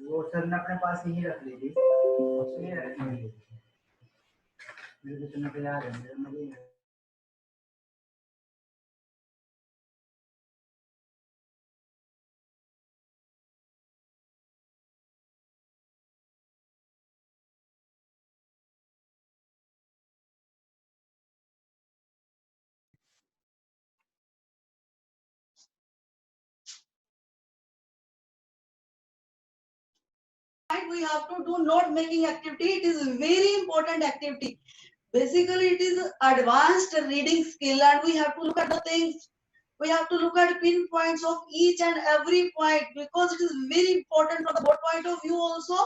वो सर ने अपने पास ही रख ली थी, मेरे को तो याद है। We have to do note making activity. It is a very important activity. Basically, it is advanced reading skill, and we have to look at the things. We have to look at pinpoints of each and every point, because it is very important from the board point of view also,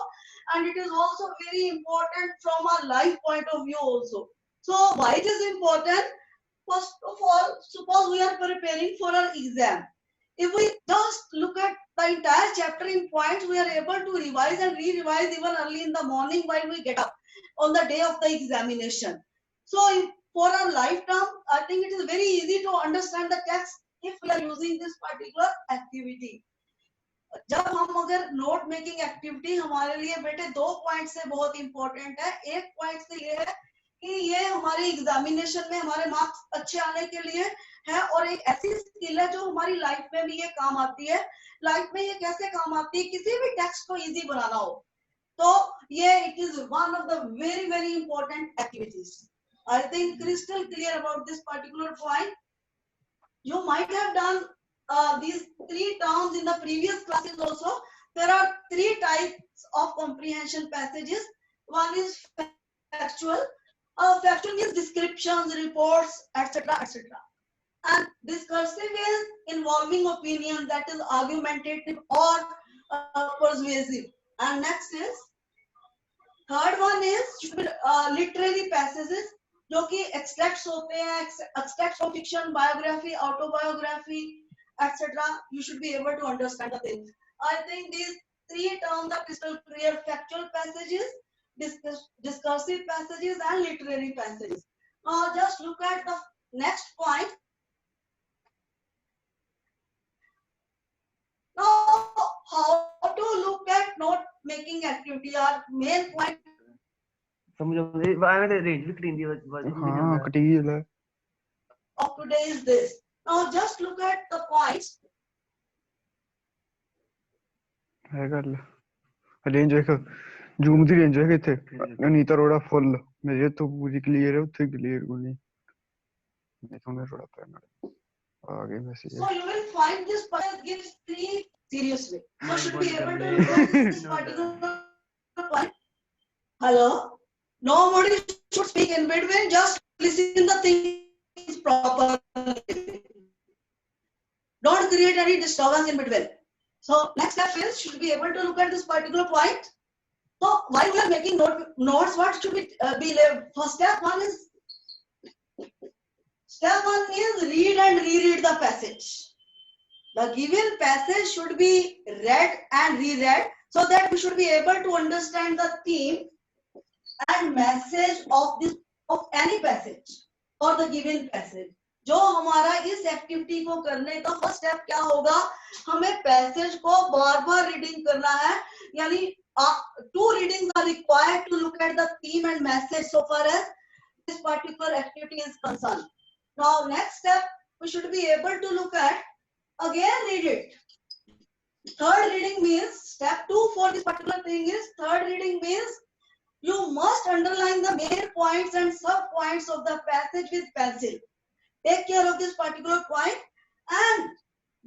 and it is also very important from our life point of view also. So why it is important? First of all, suppose we are preparing for our exam. If we just look at the entire chapter in points, we are able to revise and re-revise even early in the morning while we get up on the day of the examination. So for our lifetime, I think it is very easy to understand the text if we are using this particular activity. जब हम अगर note making activity, हमारे लिए बेटे 2 point से बहुत important है. एक पॉइंट से ये है कि ये हमारे एग्जामिनेशन में हमारे मार्क्स अच्छे आने के लिए है, और एक ऐसी स्किल है जो हमारी लाइफ में भी ये काम आती है. लाइफ में ये कैसे काम आती है? किसी भी टेक्स्ट को इजी बनाना हो तो ये it is one of the very very important activities. I think crystal clear about this particular point. You might have done these 3 terms in the previous classes also. There are 3 types of comprehension passages. One is factual. Factual means descriptions, reports, etc., etc. And discursive is involving opinion, that is argumentative or persuasive. And next is, third one is literary passages, जो कि extracts होते हैं, extracts of fiction, biography, autobiography, etc. You should be able to understand the things. I think these 3 terms are crystal clear: factual passages, discursive passages, and literary passages. Now just look at the next point. Now how to look at note making activity? Our main point समझो आवे ते range भी कटिंदी हां कटी है of today is this. Now just look at the points. है ਗੱਲ range देख, जूम ਦੀ रेंज है ਇੱਥੇ ਨੀਤਾ ਰੋੜਾ ਫੁੱਲ ਮੇਰੇ ਤੋਂ ਪੂਰੀ ਕਲੀਅਰ ਹੈ, ਉੱਥੇ ਕਲੀਅਰ ਕੋਈ ਨਹੀਂ. ਮੈਂ ਤੁਹਾਨੂੰ ਥੋੜਾ ਪੈਨ आ गए message. So you will find this point gives 3 serious way. So should be able to look at this particular point. Hello, nobody should speak in between, just listen the things properly. Don't create any disturbance in between. So next step is, should be able to look at this particular point. So while we are making notes, what should be first step one is, step 1 is read and reread the passage. The given passage should be read and reread so that we should be able to understand the theme and message of any passage or the given passage. जो हमारा इस activity को करने का first step क्या होगा? हमें passage को बार-बार रीडिंग करना है, यानी 2 readings are required to look at the theme and message so far as this particular activity is concerned. Now next step, we should be able to look at, again read it. Third reading means, step 2 for this particular thing is, third reading means you must underline the main points and sub points of the passage with pencil. Take care of this particular point. And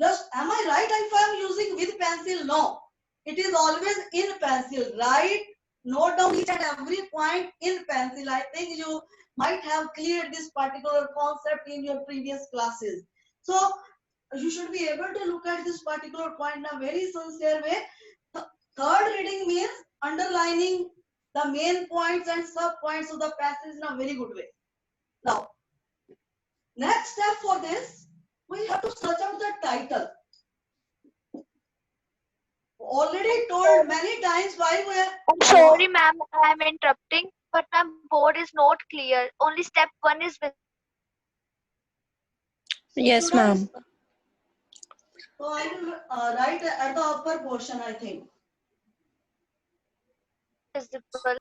just, am I right if I am using with pencil? No, it is always in pencil. Write, note down each and every point in pencil. I think you might have cleared this particular concept in your previous classes. So you should be able to look at this particular point in a very sincere way. Third reading means underlining the main points and sub points of the passage in a very good way. Now next step for this, we have to search out the title. Already told many times why we are. I'm sorry, ma'am, I am interrupting, but my board is not clear. Only step 1 is. Yes, ma'am. So I will write at the upper portion, I think. Visible.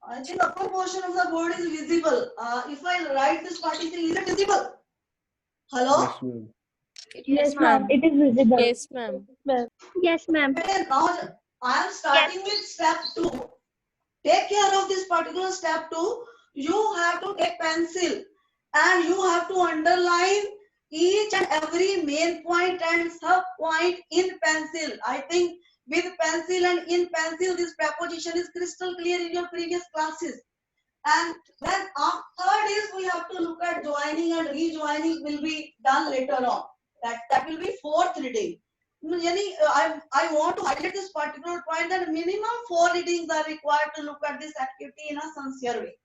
I think upper portion of the board is visible. If I write this particle, is it visible? Hello? Yes, ma'am. Yes, ma'am. It is visible. Yes, ma'am. Yes, ma'am. Okay, now I am starting with step 2. Take care of this particular step 2. You have to take pencil and you have to underline each and every main point and sub point in pencil. I think with pencil and in pencil, this preposition is crystal clear in your previous classes. And then third is we have to look at joining and rejoining will be done later on. That will be fourth reading. I want to highlight this particular point that minimum 4 readings are required to look at this activity in a sincere way.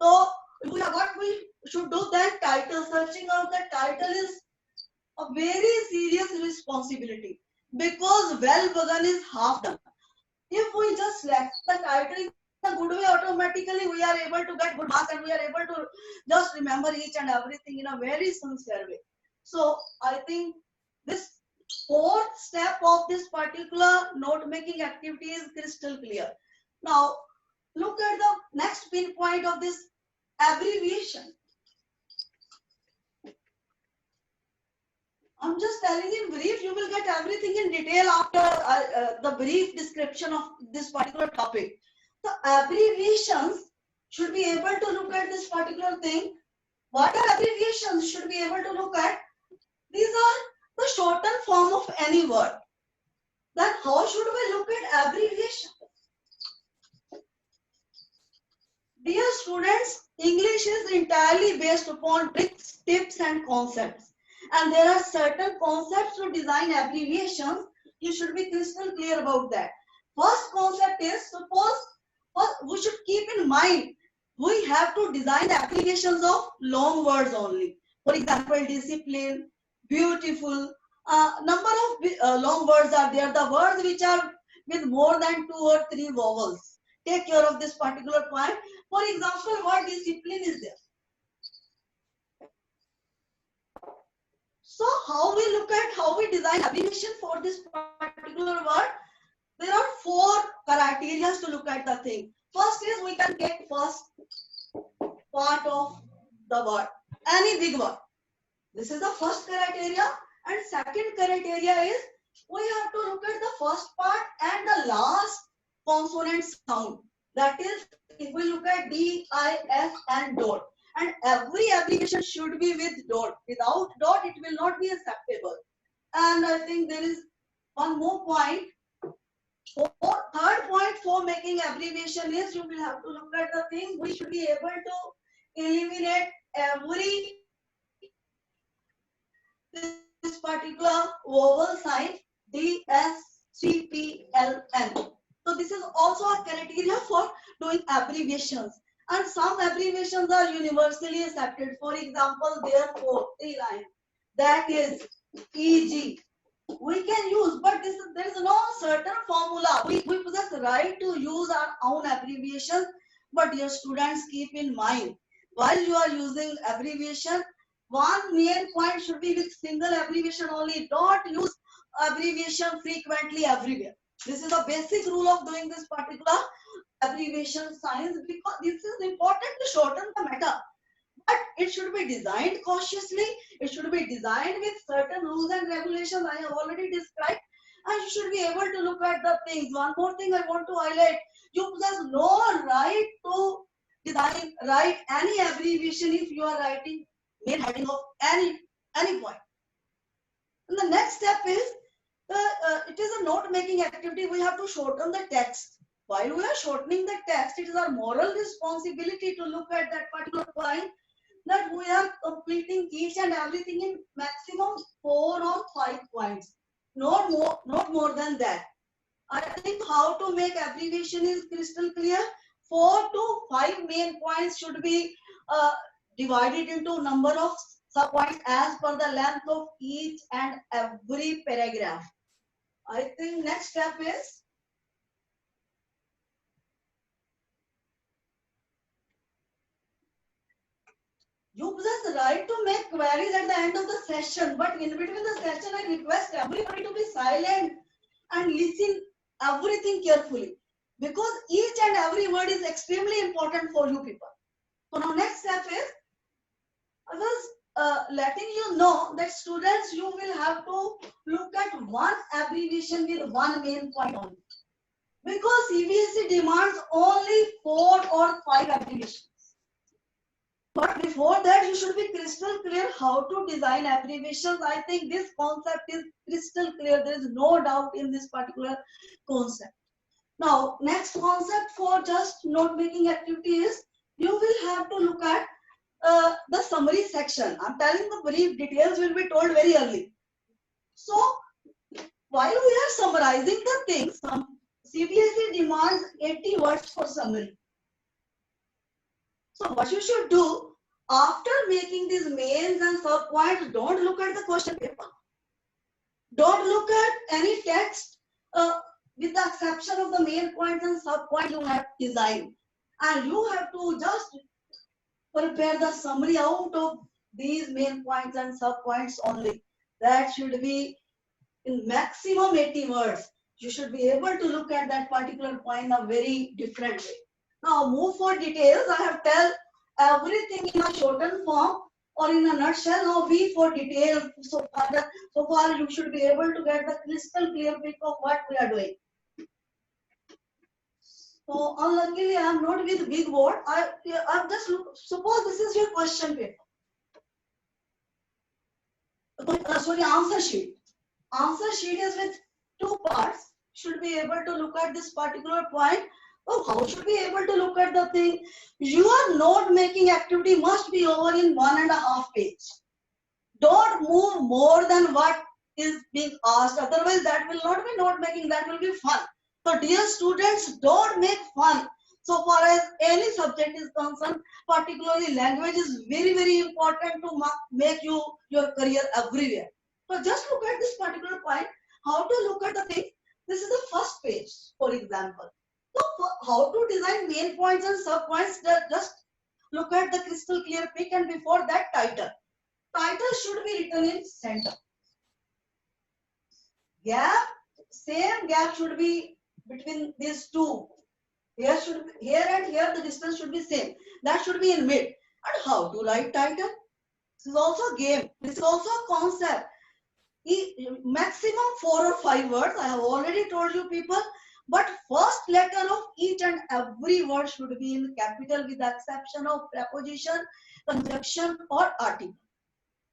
So what we should do then, title, searching out the title is a very serious responsibility because well begun is half done. If we just select the title in a good way, automatically we are able to get good marks and we are able to just remember each and everything in a very sincere way. So I think this fourth step of this particular note making activity is crystal clear. Now look at the next pinpoint of this abbreviation. I'm just telling in brief, you will get everything in detail after the brief description of this particular topic. The abbreviations should be able to look at this particular thing. What are abbreviations should be able to look at? These are the shortened form of any word. Then how should we look at abbreviation? Dear students, English is entirely based upon tricks, tips and concepts. And there are certain concepts to design abbreviations. You should be crystal clear about that. First concept is, suppose we should keep in mind, we have to design abbreviations of long words only. For example, discipline, beautiful, number of long words are there. The words which are with more than 2 or 3 vowels. Take care of this particular point. For example, what discipline is there? So how we look at how we design abbreviation for this particular word? There are 4 criteria to look at the thing. First is we can take first part of the word, any big word. This is the first criteria. And second criteria is we have to look at the first part and the last consonant sound. That is, if we look at D, I, F and dot. And every abbreviation should be with dot. Without dot, it will not be acceptable. And I think there is one more point. Third point for making abbreviation is you will have to look at the thing. We should be able to eliminate every this particular vowel sign D, S, C, P, L, N. So this is also a criteria for doing abbreviations. And some abbreviations are universally accepted. For example, therefore, 3 lines. That is EG. We can use, but there is no certain formula. We possess the right to use our own abbreviation. But your students, keep in mind, while you are using abbreviation, one main point should be with single abbreviation only. Don't use abbreviation frequently everywhere. This is a basic rule of doing this particular abbreviation science, because this is important to shorten the matter. But it should be designed cautiously. It should be designed with certain rules and regulations I have already described. And you should be able to look at the things. One more thing I want to highlight. You possess no right to write any abbreviation if you are writing main heading of any point. And the next step is, it is a note-making activity. We have to shorten the text. While we are shortening the text, it is our moral responsibility to look at that particular point, that we are completing each and everything in maximum 4 or 5 points. Not more than that. I think how to make abbreviation is crystal clear. 4 to 5 main points should be divided into number of sub-points as per the length of each and every paragraph. I think next step is You possess the right to make queries at the end of the session, but in between the session, I request everybody to be silent and listen everything carefully, because each and every word is extremely important for you people. So now next step is, I was letting you know that students, you will have to look at one abbreviation with one main point only, because CBSE demands only 4 or 5 abbreviations. But before that, you should be crystal clear how to design abbreviations. I think this concept is crystal clear. There is no doubt in this particular concept. Now, next concept for just note making activity is, you will have to look at the summary section. I'm telling the brief details will be told very early. So, while we are summarizing the things, CBSE demands 80 words for summary. So what you should do, after making these mains and sub points, don't look at the question paper. Don't look at any text with the exception of the main points and sub points you have designed. And you have to just prepare the summary out of these main points and sub points only. That should be in maximum 80 words. You should be able to look at that particular point in a very different way. Now move for details. I have tell everything in a shortened form or in a nutshell. Now V for details. So far you should be able to get the crystal clear picture of what we are doing. So unluckily I am not with big board. I've just suppose this is your question paper. Sorry, answer sheet. Answer sheet is with 2 parts. Should be able to look at this particular point. Oh, how should be able to look at the thing? Your note making activity must be over in 1.5 pages. Don't move more than what is being asked. Otherwise, that will not be note making. That will be fun. So, dear students, don't make fun. So far as any subject is concerned, particularly language is very, very important to make your career everywhere. So just look at this particular point. How to look at the thing? This is the first page, for example. So how to design main points and sub points? Just look at the crystal clear pic, and before that, title. Title should be written in center. Gap, same gap should be between these two. Here and here the distance should be same. That should be in mid. And how to write title? This is also a game. This is also a concept. Maximum 4 or 5 words. I have already told you people. But first letter of each and every word should be in capital with the exception of preposition, conjunction or article.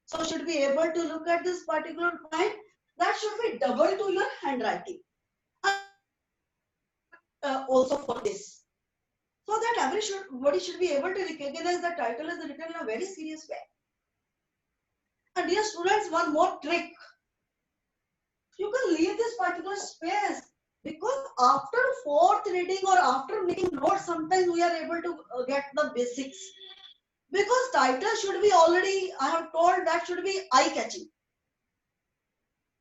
So should be able to look at this particular point. That should be double to your handwriting. Also for this. So that everybody should be able to recognize the title is written in a very serious way. And dear students, one more trick. You can leave this particular space, because after 4th reading or after making notes, sometimes we are able to get the basics. Because title should be already, I have told, that should be eye-catching.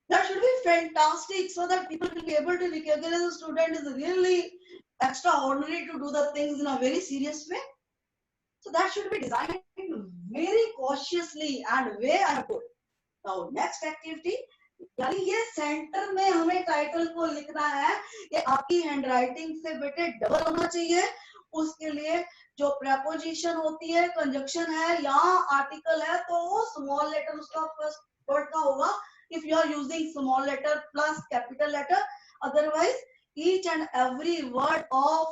That should be fantastic, so that people will be able to recognize the student is really extraordinary to do the things in a very serious way. So that should be designed very cautiously and way I have told. Now next activity, यानी ये centre में हमें title को लिखना है, ये आपकी handwriting से बेटे डबल होना चाहिए. उसके लिए जो प्रेपोजिशन होती है, कंजक्शन है या आर्टिकल है, तो वो स्मॉल लेटर उसका फर्स्ट वर्ड का होगा. If you are using small letter plus capital letter, otherwise each and every word of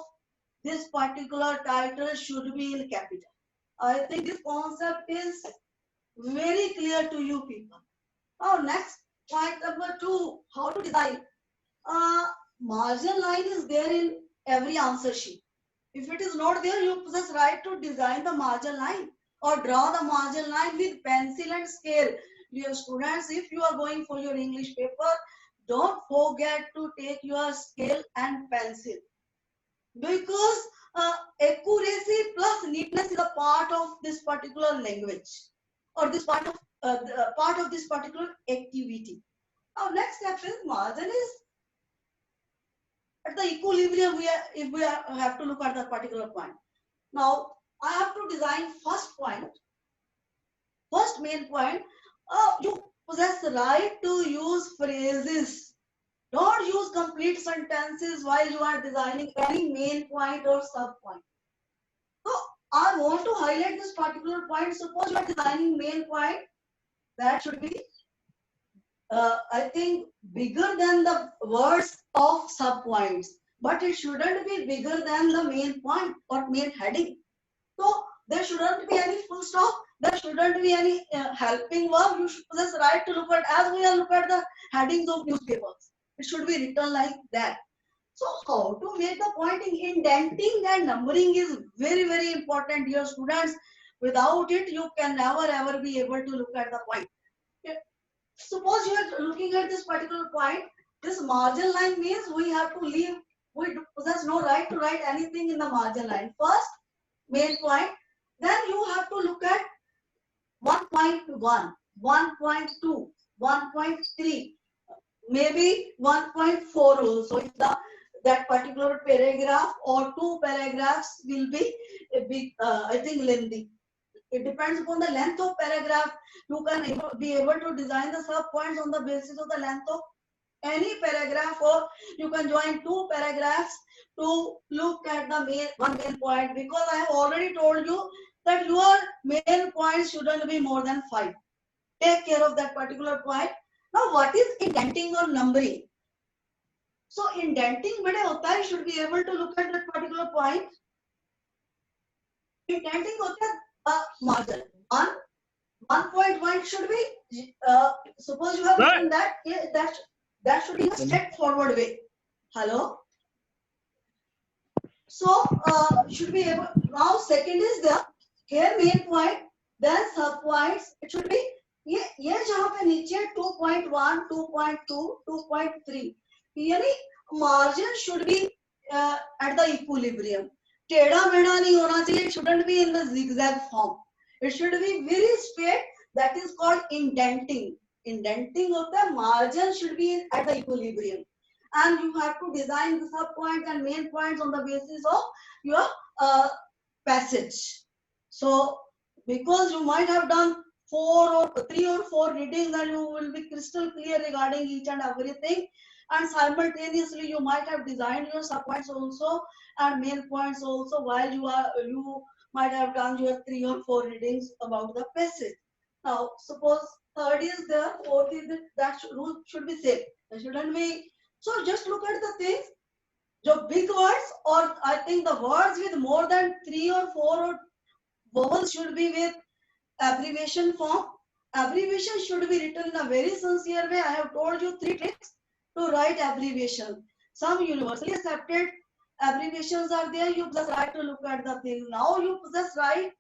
this particular title should be in capital. I think this concept is very clear to you people. Now next point number 2, how to design. Margin line is there in every answer sheet. If it is not there, you possess right to design the margin line or draw the margin line with pencil and scale. Dear students, if you are going for your English paper, don't forget to take your scale and pencil, because accuracy plus neatness is a part of this particular language or this part of this particular activity. Now next step is margin is at the equilibrium. If we have to look at that particular point. Now I have to design first point. first main point, you possess the right to use phrases. Don't use complete sentences while you are designing any main point or sub point. So I want to highlight this particular point. Suppose you are designing main point, that should be, I think, bigger than the words of sub points, but it shouldn't be bigger than the main point or main heading. So there shouldn't be any full stop. There shouldn't be any helping verb. You should possess the right to look at, as we are look at the headings of newspapers. It should be written like that. So how to make the pointing? Indenting and numbering is very, very important, dear students. Without it, you can never ever be able to look at the point. Suppose you are looking at this particular point. This margin line means we have to leave. We possess no right to write anything in the margin line. First, main point. Then you have to look at 1.1, 1.2, 1.3, maybe 1.4 also. If that particular paragraph or two paragraphs will be I think lengthy. It depends upon the length of paragraph. You can be able to design the sub points on the basis of the length of any paragraph, or you can join two paragraphs to look at the one main point, because I have already told you that your main points shouldn't be more than 5. Take care of that particular point. Now, what is indenting or numbering? So, indenting bade hota hai, you should be able to look at that particular point. Indenting hota hai margin. 1.1 should be, suppose you have written that, that should be a straightforward way. Hello? So, should be able, now second is the here main point, then sub points. It should be, ये जहाँ पे नीचे 2.1, 2.2, 2.3, यानी margin should be at the equilibrium. टेढ़ा मेढ़ा नहीं होना चाहिए. It shouldn't be in the zigzag form. It should be very straight. That is called indenting. Indenting होता है, margin should be at the equilibrium, and you have to design the sub points and main points on the basis of your passage. So, because you might have done 3 or 4 readings, and you will be crystal clear regarding each and everything, and simultaneously you might have designed your sub points also and main points also, while you might have done your 3 or 4 readings about the passage. Now, suppose third is there, fourth is there, that rule should be same. There shouldn't be. So just look at the things. The big words, or I think the words with more than 3 or 4 vowels should be with abbreviation form. Abbreviation should be written in a very sincere way. I have told you 3 tricks to write abbreviation. Some universally accepted abbreviations are there. You possess right to look at the thing. Now you possess right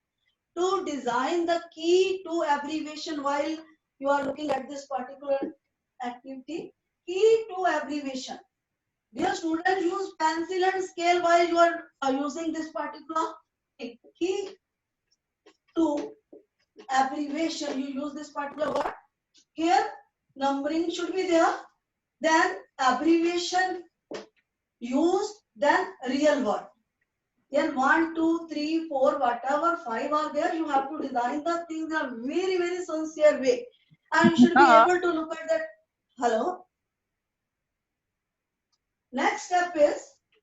to design the key to abbreviation while you are looking at this particular activity. Key to abbreviation. Dear students, use pencil and scale while you are using this particular thing. Key to abbreviation. You use this particular word. Here, numbering should be there. Then abbreviation used. Then real word. Then 1, 2, 3, 4, whatever 5 are there, you have to design the things in a very, very sincere way. And you should be able to look at that. Hello? Next step is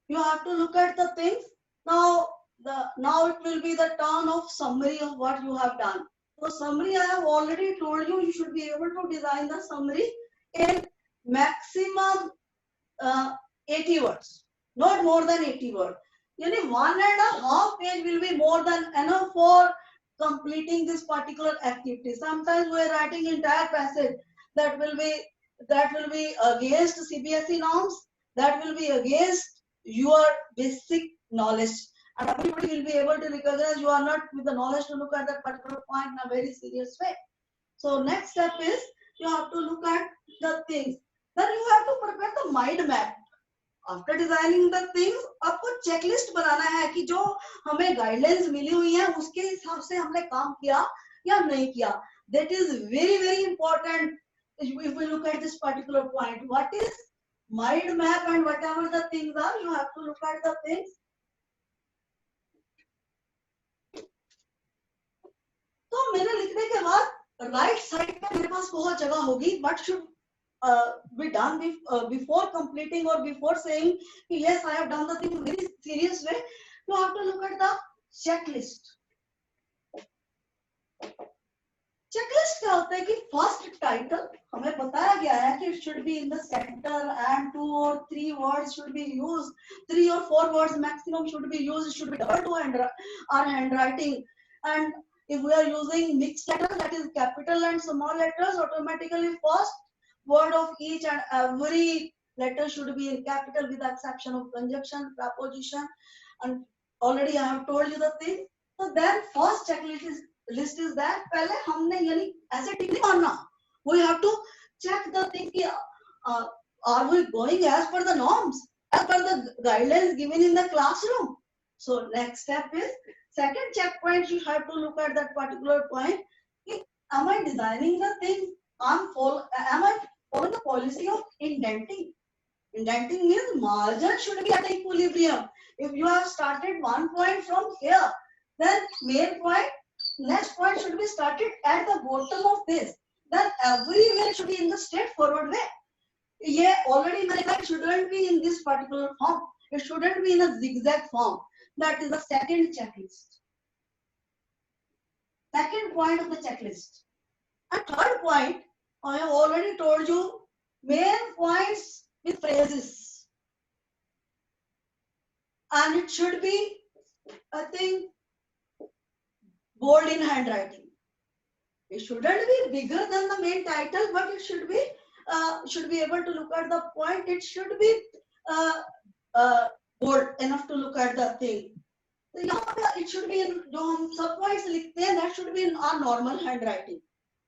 you have to look at the things. Now it will be the turn of summary of what you have done. So summary, I have already told you, you should be able to design the summary in maximum 80 words, not more than 80 words. Yani 1.5 page will be more than enough for completing this particular activity. Sometimes we are writing entire passage that will be against CBSE norms, that will be against your basic knowledge, and everybody will be able to recognize you are not with the knowledge to look at that particular point in a very serious way. So next step is you have to look at the things. Then you have to prepare the mind map. After designing the things, आपको checklist बनाना है कि जो हमें guidelines मिली हुई है उसके हिसाब से हमने काम किया या नहीं किया. That is very, very important. If we look at this particular point, what is mind map and whatever the things are, you have to look at the things. तो मैंने लिखने के बाद राइट साइड पे मेरे पास बहुत जगह होगी, but should be done before completing or before saying yes I have done the thing in very serious way, you have to look at the checklist. Checklist क्या होता है कि फर्स्ट टाइटल हमें बताया गया है कि it should be in the centre and 2 or 3 words should be used, 3 or 4 words maximum should be used, it should be double to our handwriting, and if we are using mixed letters, that is capital and small letters, automatically first word of each and every letter should be in capital with the exception of conjunction, preposition, and already I have told you the thing. So then first checklist is that पहले हमने यानी ऐसे टिक नहीं मारना, we have to check the thing कि are we going as per the norms, as per the guidelines given in the classroom. So next step is second checkpoint, you have to look at that particular point. Am I designing the thing? Am I following the policy of indenting? Indenting means margin should be at equilibrium. If you have started one point from here, then main point, next point should be started at the bottom of this. Then everywhere should be in the straightforward way. Yeah, already it shouldn't be in this particular form. It shouldn't be in a zigzag form. That is the second checklist. Second point of the checklist. And third point, I have already told you, main points with phrases. And it should be, I think, bold in handwriting. It shouldn't be bigger than the main title, but it should be able to look at the point. It should be bold enough to look at the thing. It should be in जो हम सब points लिखते हैं, that should be in our normal handwriting.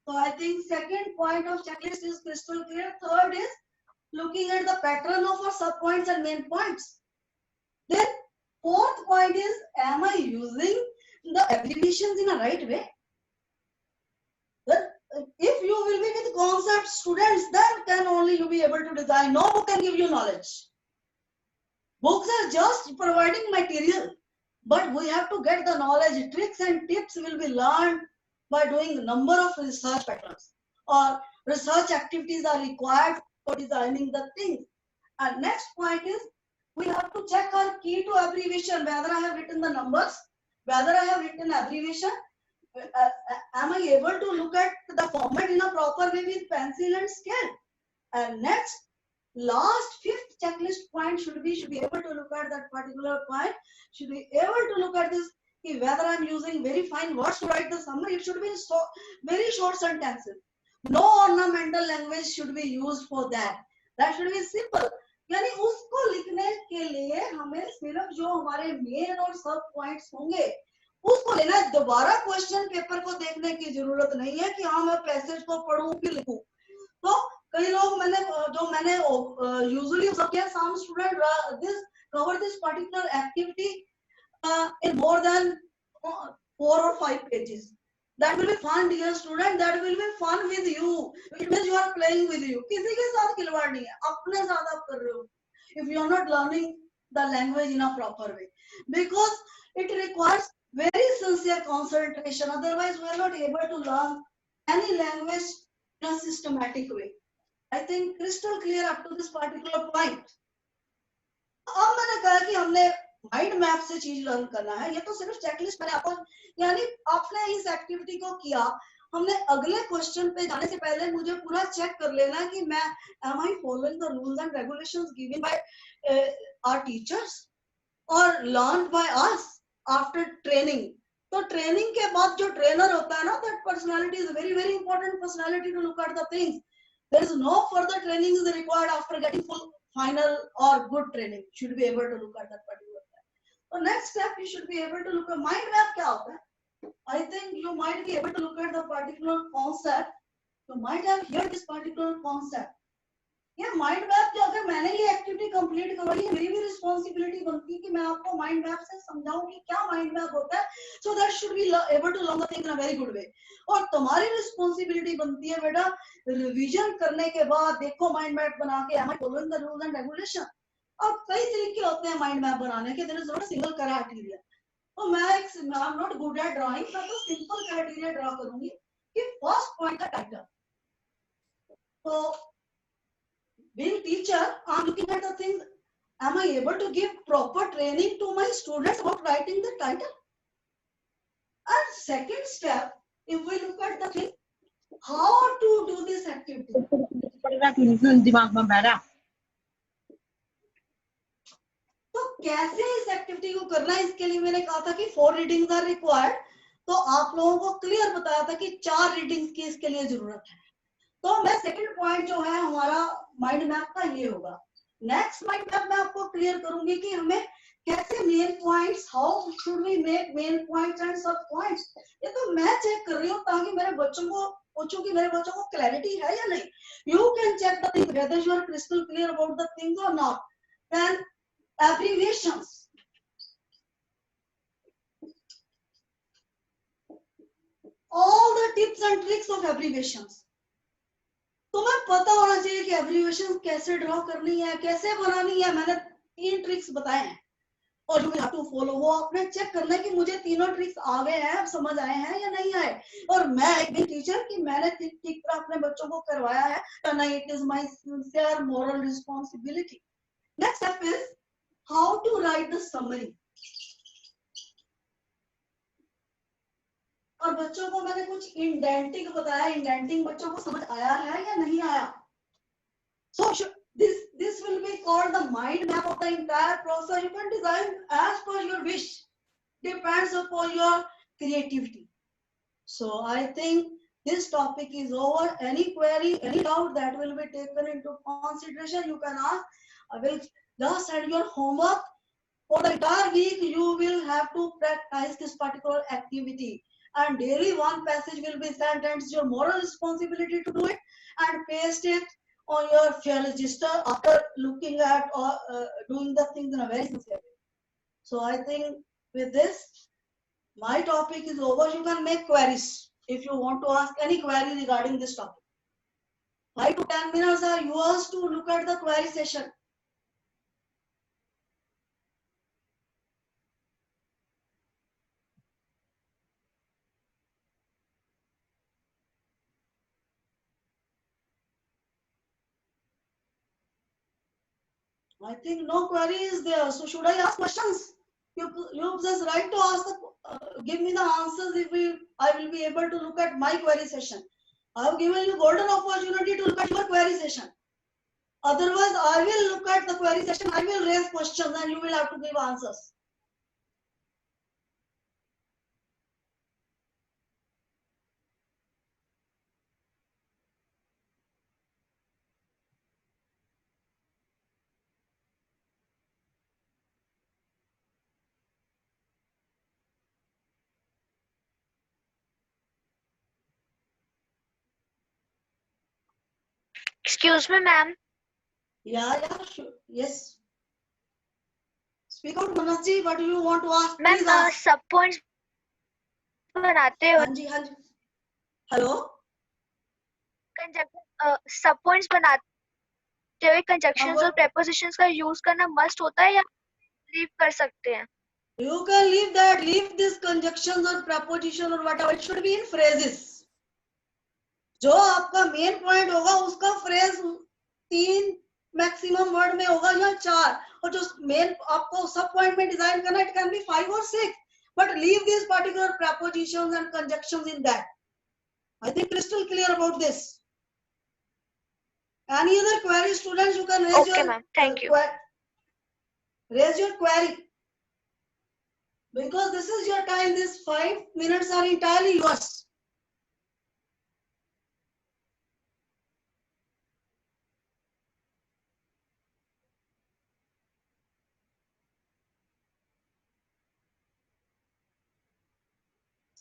So I think second point of checklist is crystal clear. Third is looking at the pattern of our sub points and main points. Then fourth point is, am I using the abbreviations in a right way? Then if you will be with concept students, then can only you be able to design. No book can give you knowledge. Books are just providing material, but we have to get the knowledge. Tricks and tips will be learned by doing a number of research patterns, or research activities are required for designing the things. And next point is, we have to check our key to abbreviation, whether I have written the numbers, whether I have written abbreviation, am I able to look at the format in a proper way with pencil and scale. And next, last fifth checklist point should be able to look at that particular point, should be able to look at this, whether I'm using very fine words to write the summary. It should be very short sentences. No ornamental language should be used for that. That should be simple. यानी उसको लिखने के लिए हमें सिर्फ जो हमारे main और सब पॉइंट्स होंगे उसको लेना है. दोबारा क्वेश्चन पेपर को देखने की जरूरत नहीं है कि हाँ मैं पैसेज को पढ़ूं फिर लिखूं. तो कई लोग मैंने यूजुअली ऑब्जर्व किया, some student cover this particular activity in more than 4 or 5 pages. That will be fun, dear student. That will be fun with you. It means you are playing with you. किसी के साथ खिलवाड़ नहीं है, अपने साथ आप कर रहे हो. If you are not learning the language in a proper way, because it requires very sincere concentration. Otherwise, we are not able to learn any language in a systematic way. I think crystal clear up to this particular point. अब मैंने कहा कि हमने mind map से चीज learn करना है. ये तो सिर्फ चेकलिस्ट मैंने आपको, यानी आपने इस एक्टिविटी को किया, हमने अगले क्वेश्चन पे जाने से पहले मुझे पूरा चेक कर लेना है कि मैं am I following the rules and regulations given by our teachers or learned by us after training. तो ट्रेनिंग के बाद जो ट्रेनर होता है ना, that personality is very very important personality to look at the things. There is no further training is required after getting full final or good training. Should be able to look at that particular thing. So next step, you should be able to look at mind map. क्या होता है? I think you might be able to look at the particular concept. You might have heard this particular concept. ये mind map क्या होता है? मैंने ये activity complete करवाई है, मेरी भी रिस्पॉन्सिबिलिटी बनती है कि मैं आपको माइंड मैप से समझाऊं कि क्या माइंड मैप होता है. So that should be able to learn the thing in a very good way. और तुम्हारी रिस्पॉन्सिबिलिटी बनती है बेटा रिवीजन करने के बाद देखो माइंड मैप बना के am I following the rules and regulation. अब कई तरीके होते हैं माइंड मैप बनाने के. There is not a single criteria. तो मैं I am not good at drawing, मैं तो सिंपल क्राइटेरिया ड्रा करूंगी. कि first point the title. So being teacher, I'm looking at the things. Am I able to give proper training to my students about writing the title? And second step, if we look at the thing, how to do this activity. दिमाग में बैठा तो कैसे इस activity को करना है, इसके लिए मैंने कहा था कि 4 रीडिंग्स आर रिक्वायर्ड. तो आप लोगों को क्लियर बताया था कि 4 रीडिंग्स की इसके लिए जरूरत है. तो मैं सेकंड पॉइंट जो है हमारा माइंड मैप का ये होगा. नेक्स्ट माइंड मैप में आपको क्लियर करूंगी कि हमें कैसे main points, how should we make main points and sub points. ये तो मैं चेक कर रही हूँ ताकि मेरे बच्चों को पूछूं कि मेरे बच्चों को क्लैरिटी है या नहीं. You can check the thing whether you are crystal clear about the things और not. Then abbreviations. All the tips and tricks of abbreviations. तुम्हें पता होना चाहिए कि एब्रीविएशन कैसे ड्रॉ करनी है, कैसे बनानी है. मैंने 3 ट्रिक्स बताए हैं और you will have to follow. वो आपने चेक करना है कि मुझे तीनों ट्रिक्स आ गए हैं, अब समझ आए हैं या नहीं आए. और मैं एक भी टीचर कि मैंने ठीक तरह अपने बच्चों को करवाया है या नहीं. It is my sincere moral responsibility. Next step is how to write the summary. और बच्चों को मैंने कुछ इंडेंटिंग बताया. इंडेंटिंग बच्चों को समझ आया है या नहीं आया. So this will be called the mind map of the entire process. You can design as per your wish. Depends upon your creativity. So I think this topic is over. Any query, any doubt that will be taken into consideration, you can ask. I will just send your homework. For the entire week, you will have to practice this particular activity. And daily one passage will be sent, and it's your moral responsibility to do it and paste it on your fair register after looking at or doing the things in a very sincere way. So I think with this, my topic is over. You can make queries if you want to ask any query regarding this topic. 5 to 10 minutes are yours to look at the query session. I think no query is there. So should I ask questions? You just right to ask. Give me the answers if I will be able to look at my query session. I have given you golden opportunity to look at your query session. Otherwise, I will look at the query session. I will raise questions and you will have to give answers. Excuse me, ma'am. Yeah, sure. Yes. Speak out, Manasji. What do you want to ask? Ma'am, Please ask. सब points बनाते हो हाँ जी. Hello. सब points बनाते हुए conjunctions और prepositions का use करना must होता है या leave कर सकते हैं? You can leave that. Leave this conjunctions or preposition or whatever. It should be in phrases. जो आपका मेन पॉइंट होगा उसका फ्रेज 3 मैक्सिमम वर्ड में होगा या 4. और जो मेन आपको सब पॉइंट में डिजाइन करना, it can be 5 or 6. But leave these particular prepositions and conjunctions in that. I think crystal clear about this. Any other query, students? You can raise Okay, your ma'am. Thank you. Raise your query. Because this is your time. These 5 minutes are entirely yours.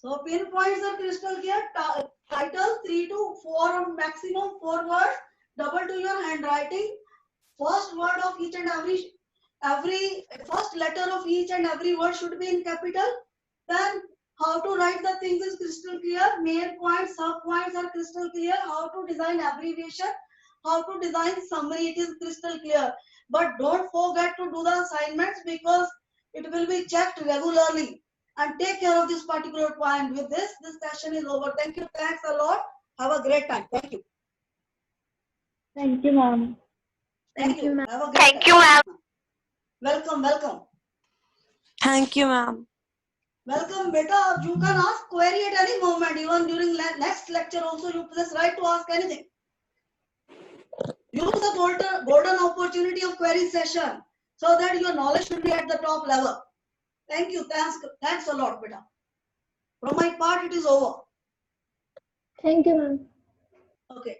So pinpoints are crystal clear. Title 3 to 4 or maximum 4 words. Double to your handwriting. First word of each and every first letter of each and every word should be in capital. Then how to write the things is crystal clear. Main points, sub points are crystal clear. How to design abbreviation, how to design summary, it is crystal clear. But don't forget to do the assignments because it will be checked regularly. and take care of this particular point. With this session is over. Thank you. Thanks a lot. Have a great time. Thank you. Thank you, ma'am. Thank Thank you, you. ma'am. Have a great Thank you, time. ma'am. Welcome, welcome. Thank you, ma'am. Welcome, beta. You can ask query at any moment, even during next lecture also. You possess right to ask anything. Use the golden opportunity of query session so that your knowledge should be at the top level. Thank you. Thanks a lot, beta. From my part, it is over. Thank you, ma'am. Okay.